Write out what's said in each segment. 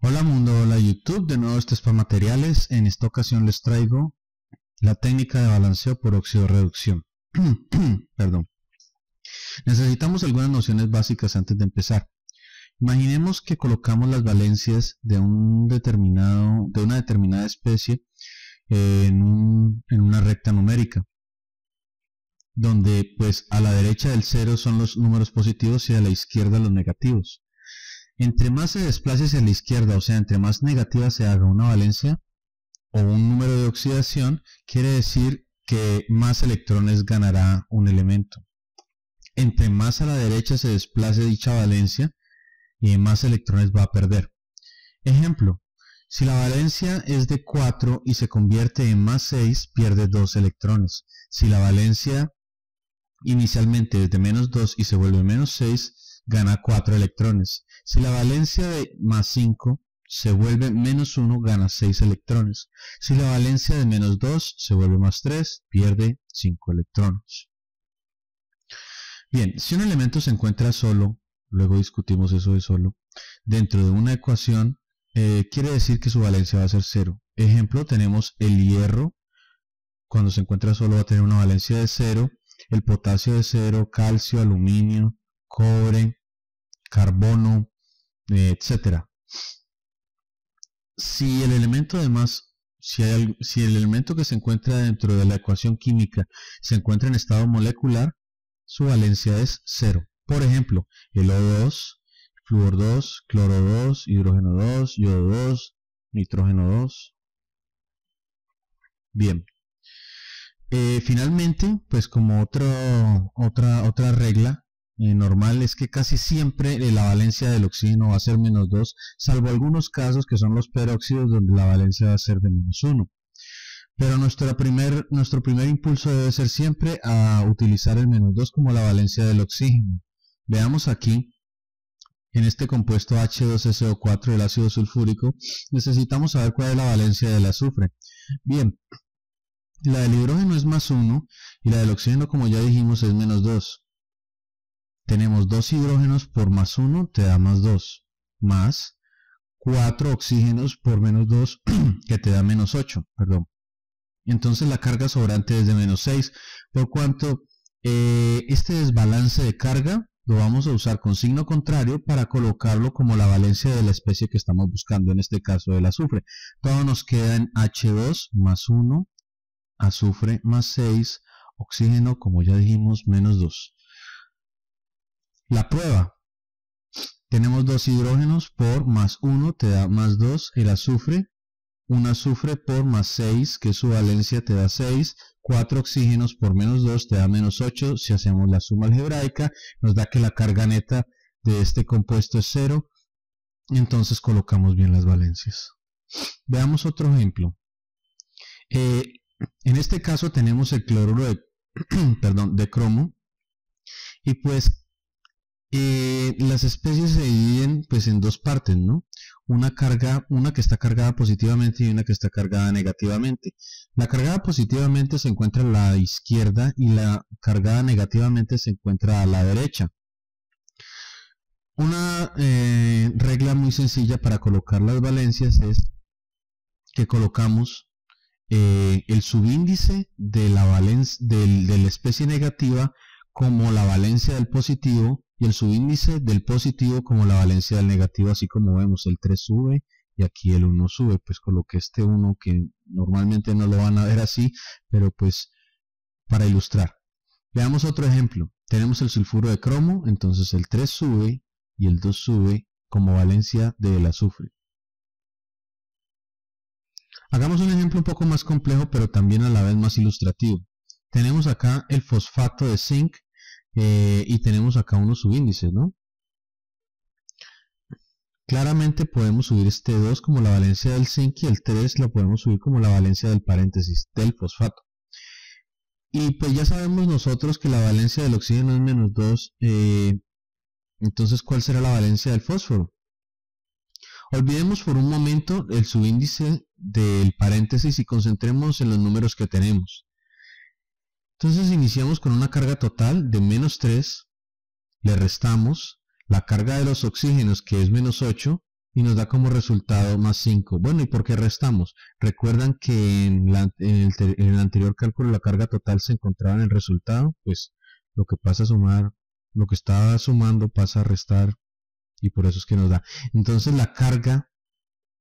Hola mundo, hola YouTube, de nuevo este es para materiales. En esta ocasión les traigo la técnica de balanceo por óxido reducción. Perdón. Necesitamos algunas nociones básicas antes de empezar. Imaginemos que colocamos las valencias de una determinada especie en una recta numérica, donde pues a la derecha del 0 son los números positivos y a la izquierda los negativos. Entre más se desplace hacia la izquierda, o sea, entre más negativa se haga una valencia o un número de oxidación, quiere decir que más electrones ganará un elemento. Entre más a la derecha se desplace dicha valencia, más electrones va a perder. Ejemplo, si la valencia es de 4 y se convierte en más 6, pierde 2 electrones. Si la valencia inicialmente es de menos 2 y se vuelve menos 6, gana 4 electrones. Si la valencia de más 5 se vuelve menos 1, gana 6 electrones. Si la valencia de menos 2 se vuelve más 3, pierde 5 electrones. Bien, si un elemento se encuentra solo, luego discutimos eso de solo, dentro de una ecuación, quiere decir que su valencia va a ser 0. Ejemplo, tenemos el hierro, cuando se encuentra solo va a tener una valencia de 0, el potasio de 0, calcio, aluminio, cobre, carbono, etc. Si el elemento además, si el elemento que se encuentra dentro de la ecuación química se encuentra en estado molecular, su valencia es 0. Por ejemplo, el O2, flúor 2, cloro 2, hidrógeno 2, yodo 2, nitrógeno 2. Bien. Finalmente, pues como otra regla normal es que casi siempre la valencia del oxígeno va a ser menos 2, salvo algunos casos que son los peróxidos donde la valencia va a ser de menos 1. Pero nuestro primer impulso debe ser siempre a utilizar el menos 2 como la valencia del oxígeno. Veamos aquí, en este compuesto H2SO4 del ácido sulfúrico, necesitamos saber cuál es la valencia del azufre. Bien, la del hidrógeno es más 1 y la del oxígeno, como ya dijimos, es menos 2. Tenemos 2 hidrógenos por más 1 te da más 2, más 4 oxígenos por menos 2 que te da menos 8, perdón. Entonces la carga sobrante es de menos 6, por cuanto este desbalance de carga lo vamos a usar con signo contrario para colocarlo como la valencia de la especie que estamos buscando, en este caso del azufre. Todo nos queda en H2 más 1, azufre más 6, oxígeno, como ya dijimos, menos 2. La prueba. Tenemos 2 hidrógenos por más 1 te da más 2, el azufre. Un azufre por más 6, que su valencia te da 6, 4 oxígenos por menos 2 te da menos 8, si hacemos la suma algebraica, nos da que la carga neta de este compuesto es 0, entonces colocamos bien las valencias. Veamos otro ejemplo. En este caso tenemos el cloruro de cromo, y pues las especies se dividen pues en dos partes, ¿no? Una que está cargada positivamente y una que está cargada negativamente. La cargada positivamente se encuentra a la izquierda y la cargada negativamente se encuentra a la derecha. Una regla muy sencilla para colocar las valencias es que colocamos el subíndice de la especie negativa como la valencia del positivo y el subíndice del positivo como la valencia del negativo, así como vemos el 3 sube y aquí el 1 sube. Pues coloqué este 1 que normalmente no lo van a ver así, pero pues para ilustrar. Veamos otro ejemplo. Tenemos el sulfuro de cromo, entonces el 3 sube y el 2 sube como valencia del azufre. Hagamos un ejemplo un poco más complejo, pero también a la vez más ilustrativo. Tenemos acá el fosfato de zinc y tenemos acá unos subíndices, ¿no? Claramente podemos subir este 2 como la valencia del zinc y el 3 lo podemos subir como la valencia del paréntesis del fosfato. Y pues ya sabemos nosotros que la valencia del oxígeno es menos 2, entonces ¿cuál será la valencia del fósforo? Olvidemos por un momento el subíndice del paréntesis y concentremos en los números que tenemos. Entonces iniciamos con una carga total de menos 3, le restamos la carga de los oxígenos que es menos 8 y nos da como resultado más 5. Bueno, ¿y por qué restamos? Recuerdan que en el anterior cálculo la carga total se encontraba en el resultado, pues lo que pasa a sumar, lo que estaba sumando pasa a restar, y por eso es que nos da. Entonces la carga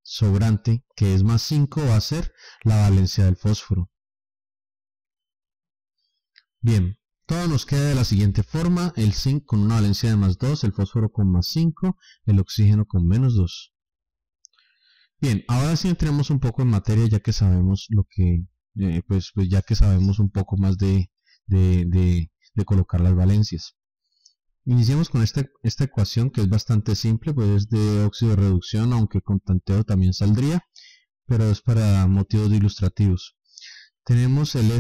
sobrante, que es más 5, va a ser la valencia del fósforo. Bien, todo nos queda de la siguiente forma: el zinc con una valencia de más 2, el fósforo con más 5, el oxígeno con menos 2. Bien, ahora sí entremos un poco en materia, ya que sabemos lo que, pues ya que sabemos un poco más de colocar las valencias. Iniciemos con esta ecuación, que es bastante simple, pues es de óxido de reducción, aunque con tanteo también saldría, pero es para motivos ilustrativos. Tenemos el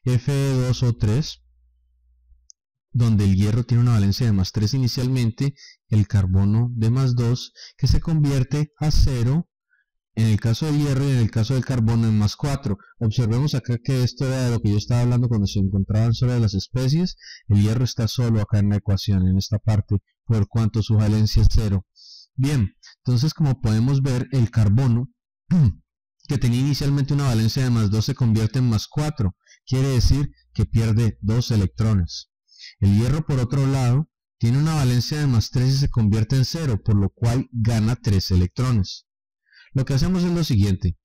Fe2O3, donde el hierro tiene una valencia de más 3 inicialmente, el carbono de más 2, que se convierte a 0 en el caso del hierro, y en el caso del carbono en más 4. Observemos acá que esto era de lo que yo estaba hablando cuando se encontraban solo las especies. El hierro está solo acá en la ecuación, en esta parte, por cuanto su valencia es 0. Bien, entonces como podemos ver, el carbono, que tenía inicialmente una valencia de más 2, se convierte en más 4. Quiere decir que pierde 2 electrones. El hierro, por otro lado, tiene una valencia de más 3 y se convierte en 0, por lo cual gana 3 electrones. Lo que hacemos es lo siguiente: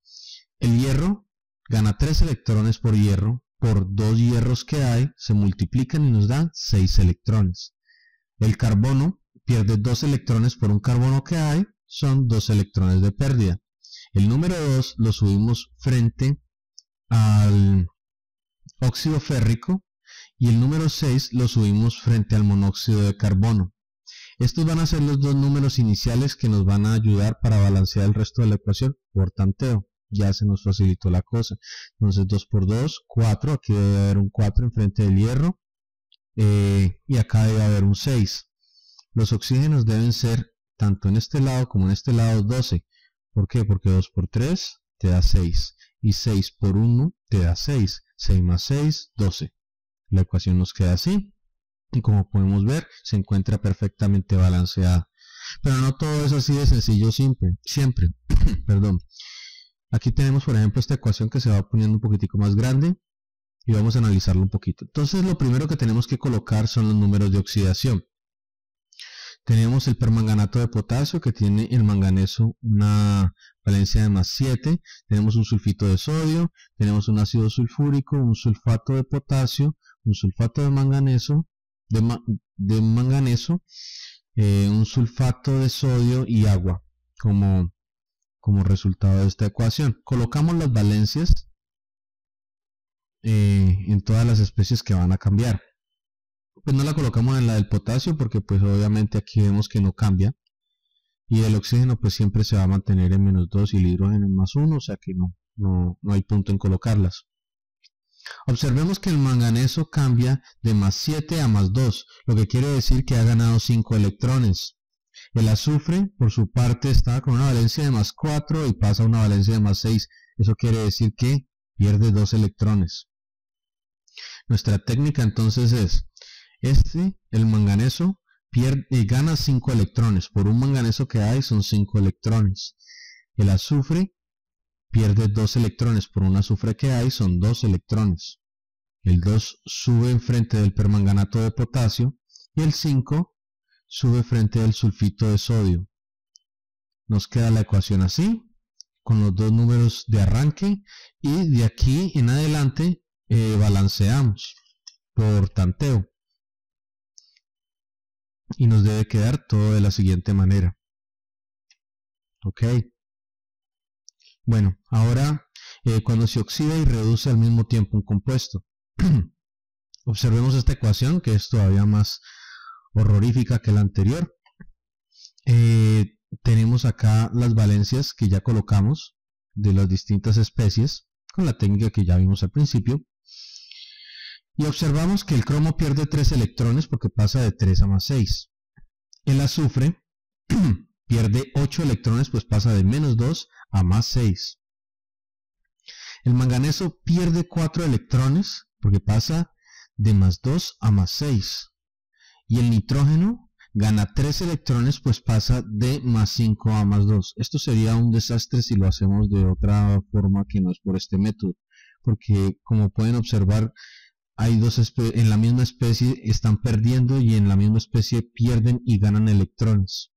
el hierro gana 3 electrones por hierro, por 2 hierros que hay, se multiplican y nos dan 6 electrones. El carbono pierde 2 electrones por un carbono que hay, son 2 electrones de pérdida. El número 2 lo subimos frente al óxido férrico, y el número 6 lo subimos frente al monóxido de carbono. Estos van a ser los dos números iniciales que nos van a ayudar para balancear el resto de la ecuación por tanteo. Ya se nos facilitó la cosa. Entonces 2 por 2, 4. Aquí debe haber un 4 enfrente del hierro. Y acá debe haber un 6. Los oxígenos deben ser, tanto en este lado como en este lado, 12. ¿Por qué? Porque 2 por 3 te da 6. Y 6 por 1 te da 6. 6 más 6, 12. La ecuación nos queda así. Y como podemos ver, se encuentra perfectamente balanceada. Pero no todo es así de sencillo siempre. Perdón. Aquí tenemos, por ejemplo, esta ecuación que se va poniendo un poquitico más grande y vamos a analizarlo un poquito. Entonces, lo primero que tenemos que colocar son los números de oxidación. Tenemos el permanganato de potasio, que tiene el manganeso una valencia de más 7. Tenemos un sulfito de sodio, tenemos un ácido sulfúrico, un sulfato de potasio, un sulfato de manganeso, un sulfato de sodio y agua como resultado de esta ecuación. Colocamos las valencias en todas las especies que van a cambiar. Pues no la colocamos en la del potasio porque pues obviamente aquí vemos que no cambia, y el oxígeno pues siempre se va a mantener en menos 2 y el hidrógeno en más 1, o sea que no hay punto en colocarlas. Observemos que el manganeso cambia de más 7 a más 2, lo que quiere decir que ha ganado 5 electrones. El azufre, por su parte, está con una valencia de más 4 y pasa a una valencia de más 6. Eso quiere decir que pierde 2 electrones. Nuestra técnica entonces es, el manganeso gana 5 electrones. Por un manganeso que hay son 5 electrones. El azufre pierde 2 electrones. Por un azufre que hay son 2 electrones. El 2 sube enfrente del permanganato de potasio y el 5 sube frente al sulfito de sodio. Nos queda la ecuación así, con los dos números de arranque, y de aquí en adelante balanceamos por tanteo. Y nos debe quedar todo de la siguiente manera. Ok. Bueno, ahora cuando se oxida y reduce al mismo tiempo un compuesto. Observemos esta ecuación, que es todavía más horrorífica que la anterior. Tenemos acá las valencias que ya colocamos de las distintas especies con la técnica que ya vimos al principio, y observamos que el cromo pierde 3 electrones porque pasa de 3 a más 6. El azufre pierde 8 electrones, pues pasa de menos 2 a más 6. El manganeso pierde 4 electrones porque pasa de más 2 a más 6. Y el nitrógeno gana 3 electrones, pues pasa de más 5 a más 2. Esto sería un desastre si lo hacemos de otra forma que no es por este método, porque como pueden observar, hay dos en la misma especie están perdiendo y en la misma especie pierden y ganan electrones.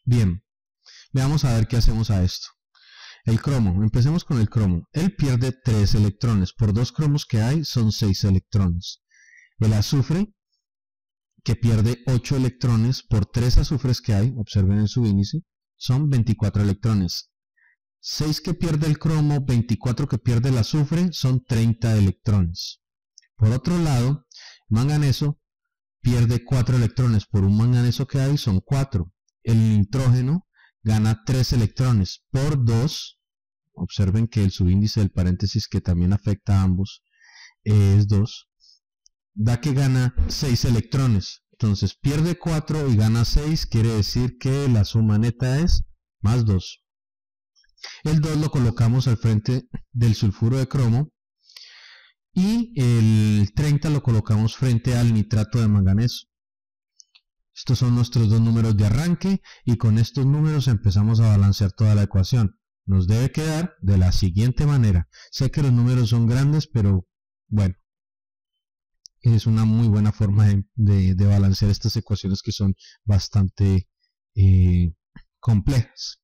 Bien, veamos a ver qué hacemos a esto. El cromo, empecemos con el cromo. Él pierde 3 electrones. Por 2 cromos que hay son 6 electrones. El azufre, que pierde 8 electrones, por 3 azufres que hay, observen en su índice, son 24 electrones. 6 que pierde el cromo, 24 que pierde el azufre, son 30 electrones. Por otro lado, manganeso pierde 4 electrones. Por un manganeso que hay son 4. El nitrógeno gana 3 electrones. Por 2, observen que el subíndice del paréntesis, que también afecta a ambos, es 2, da que gana 6 electrones. Entonces pierde 4 y gana 6, quiere decir que la suma neta es más 2. El 2 lo colocamos al frente del sulfuro de cromo y el 30 lo colocamos frente al nitrato de manganeso. Estos son nuestros dos números de arranque y con estos números empezamos a balancear toda la ecuación. Nos debe quedar de la siguiente manera. Sé que los números son grandes, pero bueno, es una muy buena forma de balancear estas ecuaciones que son bastante complejas.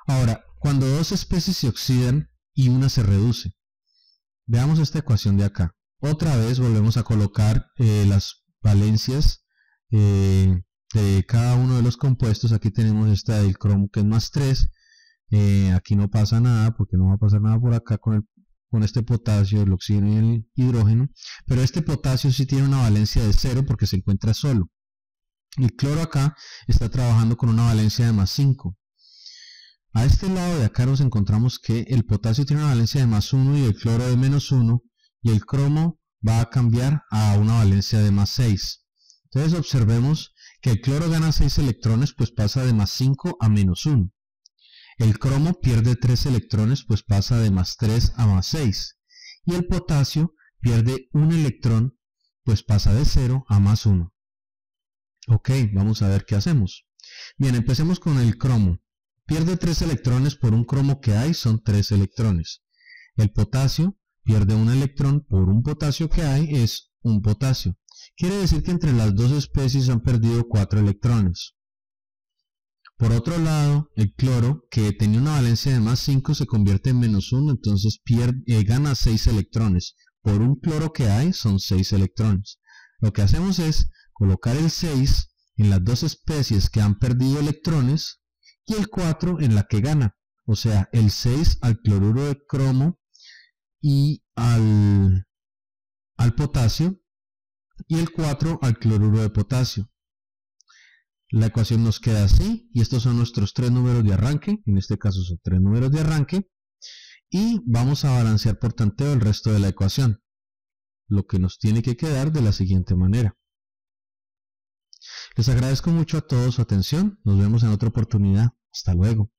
Ahora, cuando dos especies se oxidan y una se reduce, veamos esta ecuación de acá. Otra vez volvemos a colocar las valencias de cada uno de los compuestos. Aquí tenemos esta del cromo, que es más 3. Aquí no pasa nada porque no va a pasar nada por acá con este potasio, el oxígeno y el hidrógeno, pero este potasio sí tiene una valencia de 0 porque se encuentra solo. El cloro acá está trabajando con una valencia de más 5. A este lado de acá nos encontramos que el potasio tiene una valencia de más 1 y el cloro de menos 1, y el cromo va a cambiar a una valencia de más 6. Entonces observemos que el cloro gana 6 electrones, pues pasa de más 5 a menos 1. El cromo pierde 3 electrones, pues pasa de más 3 a más 6. Y el potasio pierde un electrón, pues pasa de 0 a más 1. Ok, vamos a ver qué hacemos. Bien, empecemos con el cromo. Pierde 3 electrones, por un cromo que hay son 3 electrones. El potasio pierde un electrón, por un potasio que hay es un potasio. Quiere decir que entre las dos especies han perdido 4 electrones. Por otro lado, el cloro, que tenía una valencia de más 5, se convierte en menos 1, entonces gana 6 electrones. Por un cloro que hay son 6 electrones. Lo que hacemos es colocar el 6 en las dos especies que han perdido electrones y el 4 en la que gana. O sea, el 6 al cloruro de cromo y al potasio, y el 4 al cloruro de potasio. La ecuación nos queda así, y estos son nuestros 3 números de arranque. En este caso son 3 números de arranque, y vamos a balancear por tanteo el resto de la ecuación, lo que nos tiene que quedar de la siguiente manera. Les agradezco mucho a todos su atención. Nos vemos en otra oportunidad. Hasta luego.